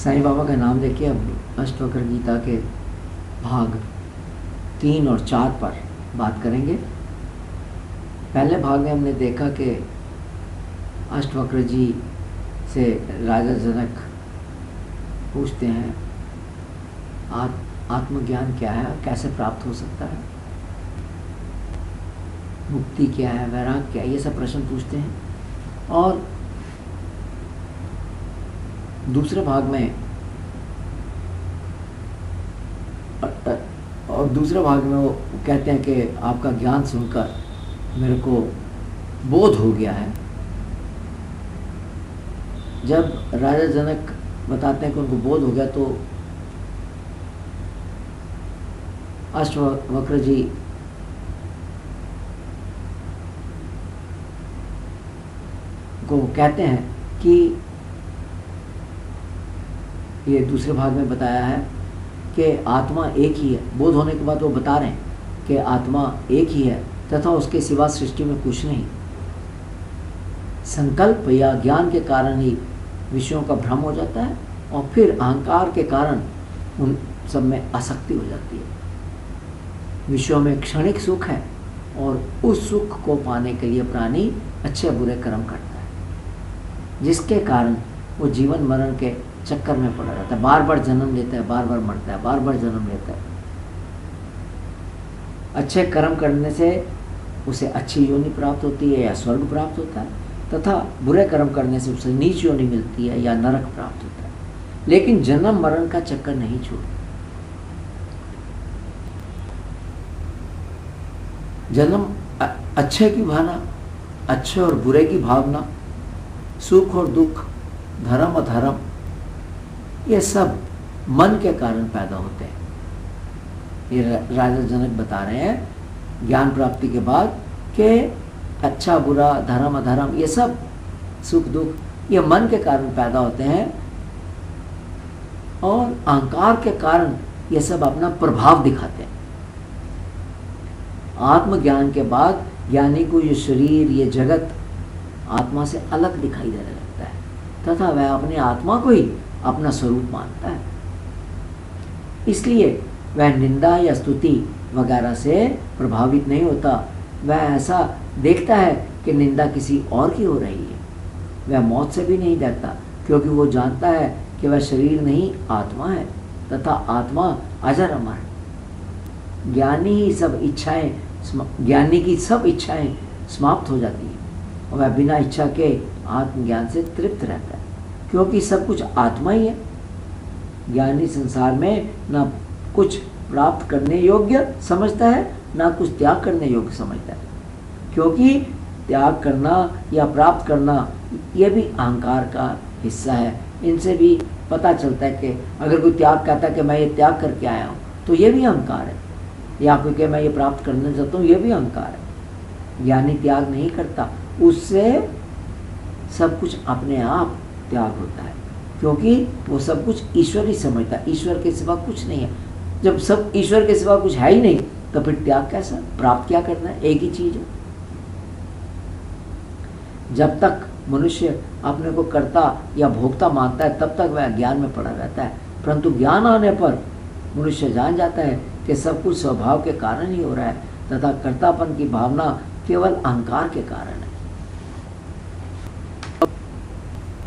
साईं बाबा का नाम लेके अब अष्टवक्र गीता के भाग 3 और 4 पर बात करेंगे। पहले भाग में हमने देखा कि अष्टवक्र जी से राजा जनक पूछते हैं आत्मज्ञान क्या है, कैसे प्राप्त हो सकता है, मुक्ति क्या है, वैराग क्या है, ये सब प्रश्न पूछते हैं। और दूसरे भाग में वो कहते हैं कि आपका ज्ञान सुनकर मेरे को बोध हो गया है। जब राजा जनक बताते हैं कि उनको बोध हो गया तो अष्टवक्र जी को कहते हैं कि ये दूसरे भाग में बताया है कि आत्मा एक ही है। बोध होने के बाद वो बता रहे हैं कि आत्मा एक ही है तथा उसके सिवा सृष्टि में कुछ नहीं। संकल्प या ज्ञान के कारण ही विषयों का भ्रम हो जाता है और फिर अहंकार के कारण उन सब में आसक्ति हो जाती है। विषयों में क्षणिक सुख है और उस सुख को पाने के लिए प्राणी अच्छे बुरे कर्म करता है, जिसके कारण वो जीवन मरण के चक्कर में पड़ा रहता है। बार बार जन्म लेता है, बार बार मरता है, बार बार जन्म लेता है। अच्छे कर्म करने से उसे अच्छी योनि प्राप्त होती है या स्वर्ग प्राप्त होता है, तथा बुरे कर्म करने से उसे नीच योनि मिलती है या नरक प्राप्त होता है। लेकिन जन्म मरण का चक्कर नहीं छोड़ता। जन्म अच्छे की भावना, अच्छे और बुरे की भावना, सुख और दुख, धर्म और अधर्म, ये सब मन के कारण पैदा होते हैं। ये राजा जनक बता रहे हैं ज्ञान प्राप्ति के बाद कि अच्छा बुरा, धर्म अधर्म, ये सब सुख दुख ये मन के कारण पैदा होते हैं और अहंकार के कारण ये सब अपना प्रभाव दिखाते हैं। आत्मज्ञान के बाद ज्ञानी को ये शरीर, ये जगत आत्मा से अलग दिखाई देने लगता है तथा वह अपने आत्मा को ही अपना स्वरूप मानता है। इसलिए वह निंदा या स्तुति वगैरह से प्रभावित नहीं होता। वह ऐसा देखता है कि निंदा किसी और की हो रही है। वह मौत से भी नहीं डरता क्योंकि वो जानता है कि वह शरीर नहीं आत्मा है तथा आत्मा अजर अमर है। ज्ञानी की सब इच्छाएं समाप्त हो जाती हैं और वह बिना इच्छा के आत्मज्ञान से तृप्त रहता है क्योंकि सब कुछ आत्मा ही है। ज्ञानी संसार में ना कुछ प्राप्त करने योग्य समझता है, ना कुछ त्याग करने योग्य समझता है, क्योंकि त्याग करना या प्राप्त करना ये भी अहंकार का हिस्सा है। इनसे भी पता चलता है कि अगर कोई त्याग कहता है कि मैं ये त्याग करके आया हूँ तो ये भी अहंकार है, या कोई कहे मैं ये प्राप्त करना चाहता हूँ, ये भी अहंकार है। ज्ञानी त्याग नहीं करता, उससे सब कुछ अपने आप त्याग होता है क्योंकि वो सब कुछ ईश्वर ही समझता है। ईश्वर के सिवा कुछ नहीं है। जब सब ईश्वर के सिवा कुछ है ही नहीं तो फिर त्याग कैसा, प्राप्त क्या करना है, एक ही चीज है। जब तक मनुष्य अपने को कर्ता या भोक्ता मानता है तब तक वह ज्ञान में पड़ा रहता है, परंतु ज्ञान आने पर मनुष्य जान जाता है कि सब कुछ स्वभाव के कारण ही हो रहा है तथा कर्तापन की भावना केवल अहंकार के कारण है।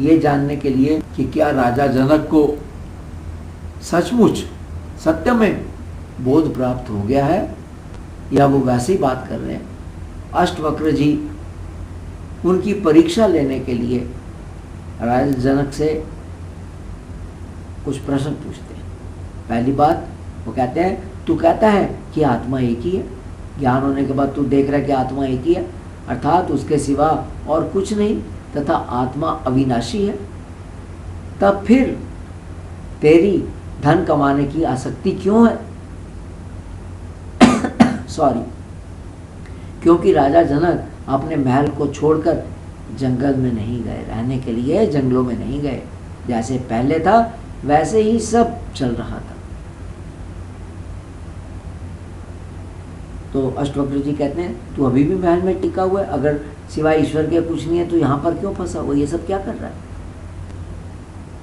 ये जानने के लिए कि क्या राजा जनक को सचमुच सत्य में बोध प्राप्त हो गया है या वो वैसे ही बात कर रहे हैं, अष्टवक्र जी उनकी परीक्षा लेने के लिए राजा जनक से कुछ प्रश्न पूछते हैं। पहली बात वो कहते हैं तू कहता है कि आत्मा एक ही है। ज्ञान होने के बाद तू देख रहा है कि आत्मा एक ही है, अर्थात उसके सिवा और कुछ नहीं तथा आत्मा अविनाशी है। तब फिर तेरी धन कमाने की आसक्ति क्यों है? क्योंकि राजा जनक अपने महल को छोड़कर जंगल में नहीं गए, रहने के लिए जंगलों में नहीं गए। जैसे पहले था वैसे ही सब चल रहा था। तो अष्टवक्र जी कहते हैं तू अभी भी महल में टिका हुआ है, अगर सिवाय ईश्वर के कुछ नहीं है तो यहाँ पर क्यों फंसा हुआ, ये सब क्या कर रहा है?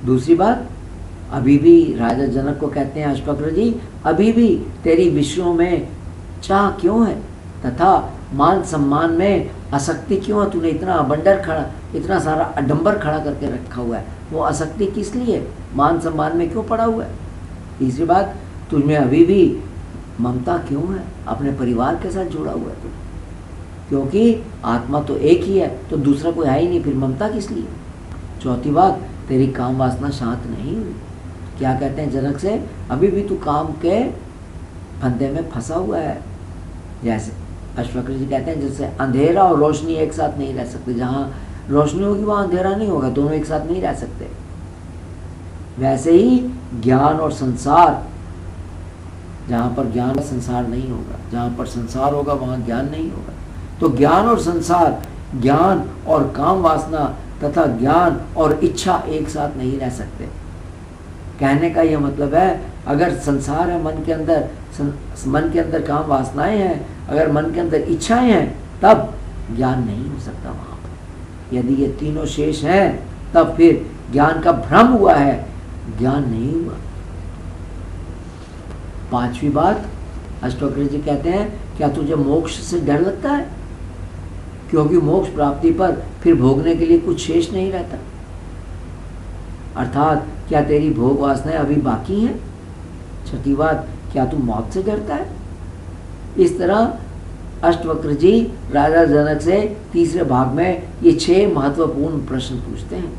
दूसरी बात अभी भी राजा जनक को कहते हैं अश्वक्र जी, अभी भी तेरी विषयों में चाह क्यों है, तथा मान सम्मान में आसक्ति क्यों है? तूने इतना अबंडर खड़ा, इतना सारा अडंबर खड़ा करके रखा हुआ है, वो आसक्ति किस लिए? मान सम्मान में क्यों पड़ा हुआ है? तीसरी बात, तुझमें अभी भी ममता क्यों है? अपने परिवार के साथ जुड़ा हुआ है तू, क्योंकि आत्मा तो एक ही है, तो दूसरा कोई है ही नहीं, फिर ममता किस लिए? चौथी बात, तेरी काम वासना शांत नहीं हुई। क्या कहते हैं जनक से? अभी भी तू काम के फंदे में फंसा हुआ है। जैसे अश्वक्र जी कहते हैं, जैसे अंधेरा और रोशनी एक साथ नहीं रह सकते, जहाँ रोशनी होगी वहाँ अंधेरा नहीं होगा, दोनों एक साथ नहीं रह सकते। वैसे ही ज्ञान और संसार, जहाँ पर ज्ञान और संसार नहीं होगा, जहाँ पर संसार होगा वहाँ ज्ञान नहीं होगा। तो ज्ञान और संसार, ज्ञान और काम वासना तथा ज्ञान और इच्छा एक साथ नहीं रह सकते। कहने का यह मतलब है, अगर संसार है मन के अंदर, मन के अंदर काम वासनाएं हैं, अगर मन के अंदर इच्छाएं हैं, तब ज्ञान नहीं हो सकता वहाँ पर। यदि ये तीनों शेष हैं, तब फिर ज्ञान का भ्रम हुआ है, ज्ञान नहीं हुआ। पांचवी बात, अष्टवक्र जी कहते हैं, क्या तुझे मोक्ष से डर लगता है? क्योंकि मोक्ष प्राप्ति पर फिर भोगने के लिए कुछ शेष नहीं रहता। अर्थात क्या तेरी भोग वासनाएं अभी बाकी हैं? छठी बात, क्या तू मौत से डरता है? इस तरह अष्टवक्र जी राजा जनक से तीसरे भाग में ये 6 महत्वपूर्ण प्रश्न पूछते हैं।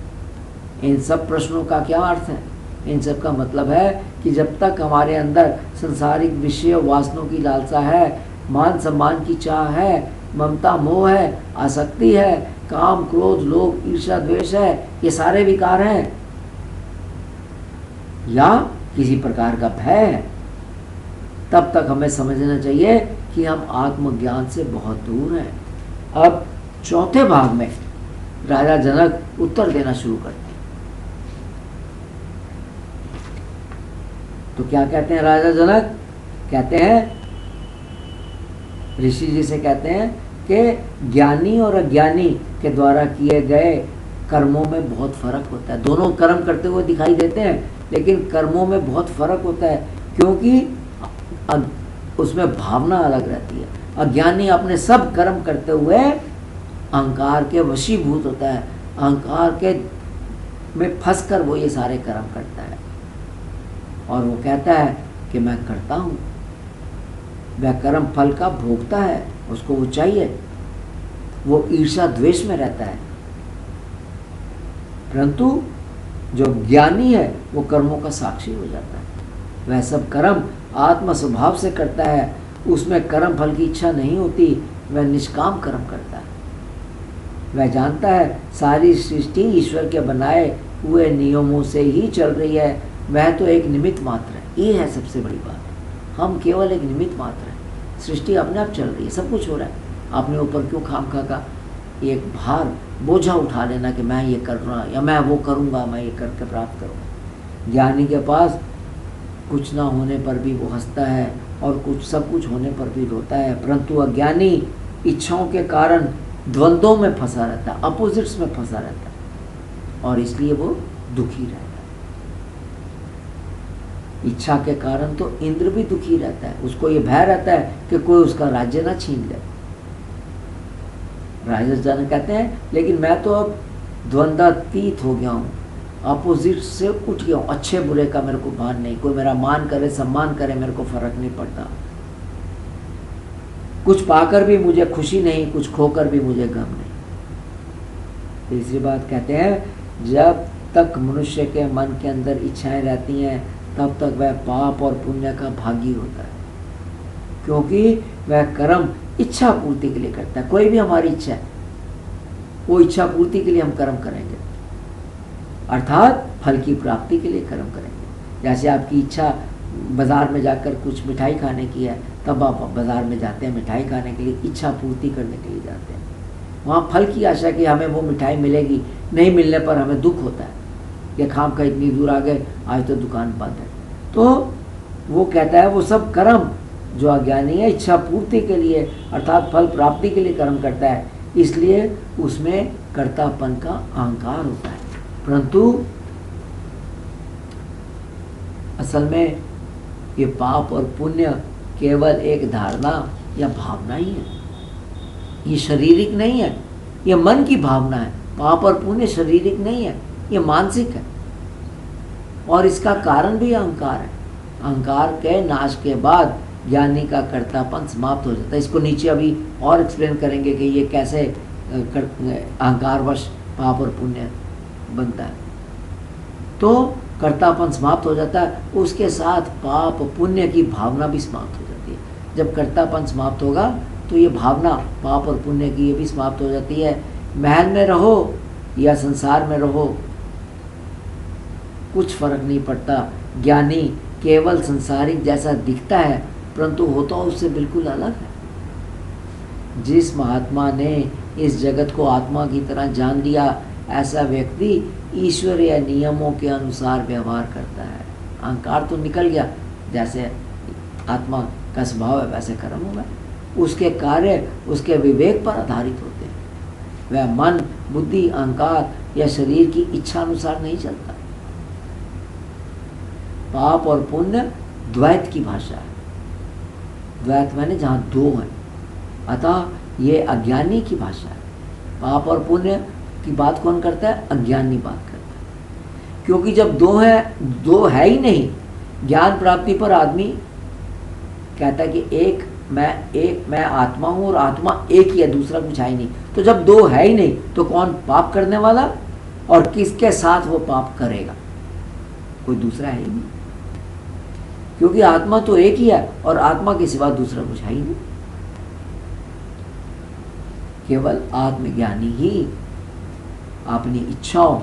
इन सब प्रश्नों का क्या अर्थ है? इन सब का मतलब है कि जब तक हमारे अंदर संसारिक विषय वासनों की लालसा है, मान सम्मान की चाह है, ममता मोह है, आसक्ति है, काम क्रोध लोभ ईर्ष्या द्वेष है, ये सारे विकार हैं, या किसी प्रकार का भय है, तब तक हमें समझना चाहिए कि हम आत्मज्ञान से बहुत दूर हैं। अब चौथे भाग में राजा जनक उत्तर देना शुरू करते हैं। तो क्या कहते हैं राजा जनक? कहते हैं, ऋषि जी से कहते हैं कि ज्ञानी और अज्ञानी के द्वारा किए गए कर्मों में बहुत फर्क होता है। दोनों कर्म करते हुए दिखाई देते हैं, लेकिन कर्मों में बहुत फर्क होता है, क्योंकि उसमें भावना अलग रहती है। अज्ञानी अपने सब कर्म करते हुए अहंकार के वशीभूत होता है, अहंकार के में फंसकर वो ये सारे कर्म करता है, और वो कहता है कि मैं करता हूँ। वह कर्म फल का भोगता है, उसको वो चाहिए, वो ईर्ष्या द्वेष में रहता है। परंतु जो ज्ञानी है वो कर्मों का साक्षी हो जाता है। वह सब कर्म आत्म स्वभाव से करता है, उसमें कर्म फल की इच्छा नहीं होती, वह निष्काम कर्म करता है। वह जानता है सारी सृष्टि ईश्वर के बनाए हुए नियमों से ही चल रही है, वह तो एक निमित्त मात्र है। ये है सबसे बड़ी बात, हम केवल एक निमित्त मात्र हैं। सृष्टि अपने आप चल रही है, सब कुछ हो रहा है। अपने ऊपर क्यों खामखा का एक भार बोझा उठा लेना कि मैं ये कर रहा, या मैं वो करूँगा, मैं ये करके प्राप्त करूँगा। ज्ञानी के पास कुछ ना होने पर भी वो हंसता है, और कुछ सब कुछ होने पर भी रोता है। परंतु अज्ञानी इच्छाओं के कारण द्वंद्वों में फंसा रहता है, अपोजिट्स में फंसा रहता है, और इसलिए वो दुखी रहता है। इच्छा के कारण तो इंद्र भी दुखी रहता है, उसको ये भय रहता है कि कोई उसका राज्य ना छीन ले। राजा जनक कहते हैं, लेकिन मैं तो अब द्वंद्वातीत हो गया हूँ, अपोजिट से उठ गया हूँ, अच्छे बुरे का मेरे को भान नहीं, कोई मेरा मान करे सम्मान करे मेरे को फर्क नहीं पड़ता। कुछ पाकर भी मुझे खुशी नहीं, कुछ खोकर भी मुझे गम नहीं। तीसरी बात कहते हैं, जब तक मनुष्य के मन के अंदर इच्छाएं रहती हैं, तब तक वह पाप और पुण्य का भागी होता है, क्योंकि वह कर्म इच्छा पूर्ति के लिए करता है। कोई भी हमारी इच्छा है, वो इच्छा पूर्ति के लिए हम कर्म करेंगे, अर्थात फल की प्राप्ति के लिए कर्म करेंगे। जैसे आपकी इच्छा बाज़ार में जाकर कुछ मिठाई खाने की है, तब आप बाज़ार में जाते हैं मिठाई खाने के लिए, इच्छा पूर्ति करने के लिए जाते हैं। वहाँ फल की आशा कि हमें वो मिठाई मिलेगी, नहीं मिलने पर हमें दुख होता है कि खाम का इतनी दूर आ गए, आज तो दुकान बंद है। तो वो कहता है वो सब कर्म जो अज्ञानी है इच्छा पूर्ति के लिए अर्थात फल प्राप्ति के लिए कर्म करता है, इसलिए उसमें कर्तापन का अहंकार होता है। परंतु असल में ये पाप और पुण्य केवल एक धारणा या भावना ही है, ये शारीरिक नहीं है, ये मन की भावना है। पाप और पुण्य शारीरिक नहीं है, ये मानसिक है। और इसका कारण भी अहंकार है। अहंकार के नाश के बाद ज्ञानी का कर्तापन समाप्त हो जाता है। इसको नीचे अभी और एक्सप्लेन करेंगे कि ये कैसे अहंकारवश पाप और पुण्य बनता है। तो कर्तापन समाप्त हो जाता है, उसके साथ पाप पुण्य की भावना भी समाप्त हो जाती है। जब कर्तापन समाप्त होगा तो ये भावना पाप और पुण्य की ये भी समाप्त हो जाती है। महल में रहो या संसार में रहो, कुछ फर्क नहीं पड़ता। ज्ञानी केवल संसारिक जैसा दिखता है, परंतु होता उससे बिल्कुल अलग है। जिस महात्मा ने इस जगत को आत्मा की तरह जान लिया, ऐसा व्यक्ति ईश्वरीय नियमों के अनुसार व्यवहार करता है। अहंकार तो निकल गया, जैसे आत्मा का स्वभाव है वैसे कर्म होगा। उसके कार्य उसके विवेक पर आधारित होते हैं। वह मन, बुद्धि, अहंकार या शरीर की इच्छा अनुसार नहीं चलता। पाप और पुण्य द्वैत की भाषा है। द्वैत मैंने जहाँ दो है, अतः ये अज्ञानी की भाषा है। पाप और पुण्य की बात कौन करता है? अज्ञानी बात करता है। क्योंकि जब दो है ही नहीं। ज्ञान प्राप्ति पर आदमी कहता है कि मैं आत्मा हूँ और आत्मा एक ही है, दूसरा कुछ है ही नहीं। तो जब दो है ही नहीं तो कौन पाप करने वाला और किसके साथ वो पाप करेगा? कोई दूसरा है ही नहीं, क्योंकि आत्मा तो एक ही है और आत्मा के सिवा दूसरा कुछ है ही नहीं। केवल आत्मज्ञानी ही अपनी इच्छाओं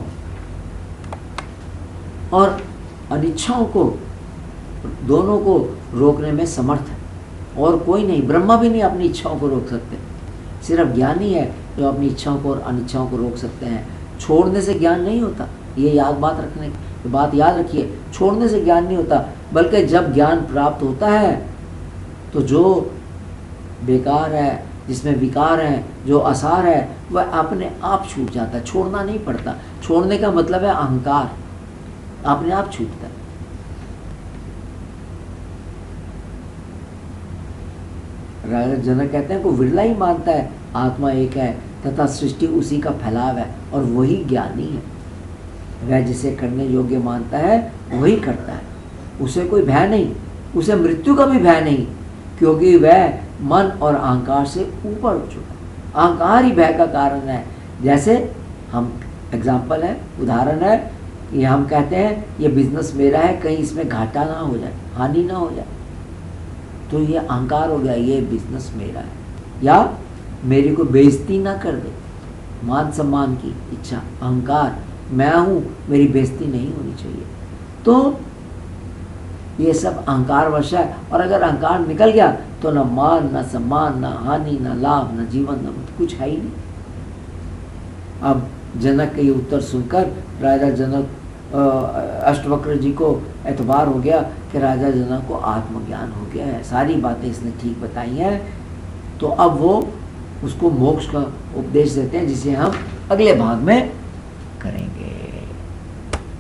और अनिच्छाओं को दोनों को रोकने में समर्थ है, और कोई नहीं। ब्रह्मा भी नहीं अपनी इच्छाओं को रोक सकते। सिर्फ ज्ञानी है जो अपनी इच्छाओं को और अनिच्छाओं को रोक सकते हैं। छोड़ने से ज्ञान नहीं होता, ये बात याद रखिए। छोड़ने से ज्ञान नहीं होता, बल्कि जब ज्ञान प्राप्त होता है तो जो बेकार है, जिसमें विकार है, जो आसार है, वह अपने आप छूट जाता है। छोड़ना नहीं पड़ता। छोड़ने का मतलब है अहंकार अपने आप छूटता है। राजा जनक कहते हैं को विरला ही मानता है आत्मा एक है तथा सृष्टि उसी का फैलाव है, और वही ज्ञानी है। वह जिसे करने योग्य मानता है वही करता है। उसे कोई भय नहीं, उसे मृत्यु का भी भय नहीं, क्योंकि वह मन और अहंकार से ऊपर उठ चुका है। अहंकार ही भय का कारण है। जैसे हम एग्जाम्पल है, उदाहरण है, ये हम कहते हैं ये बिजनेस मेरा है, कहीं इसमें घाटा ना हो जाए, हानि ना हो जाए, तो ये अहंकार हो गया, ये बिजनेस मेरा है। या मेरी को बेइज्जती ना कर दे, मान सम्मान की इच्छा, अहंकार, मैं हूँ, मेरी बेइज्जती नहीं होनी चाहिए। तो ये सब अहंकार वश है। और अगर अहंकार निकल गया तो न मान, न सम्मान, न हानि, न लाभ, न जीवन, न कुछ है ही नहीं। अब जनक के ये उत्तर सुनकर राजा जनक अष्टवक्र जी को एतबार हो गया कि राजा जनक को आत्मज्ञान हो गया है, सारी बातें इसने ठीक बताई हैं। तो अब वो उसको मोक्ष का उपदेश देते हैं, जिसे हम अगले भाग में करेंगे।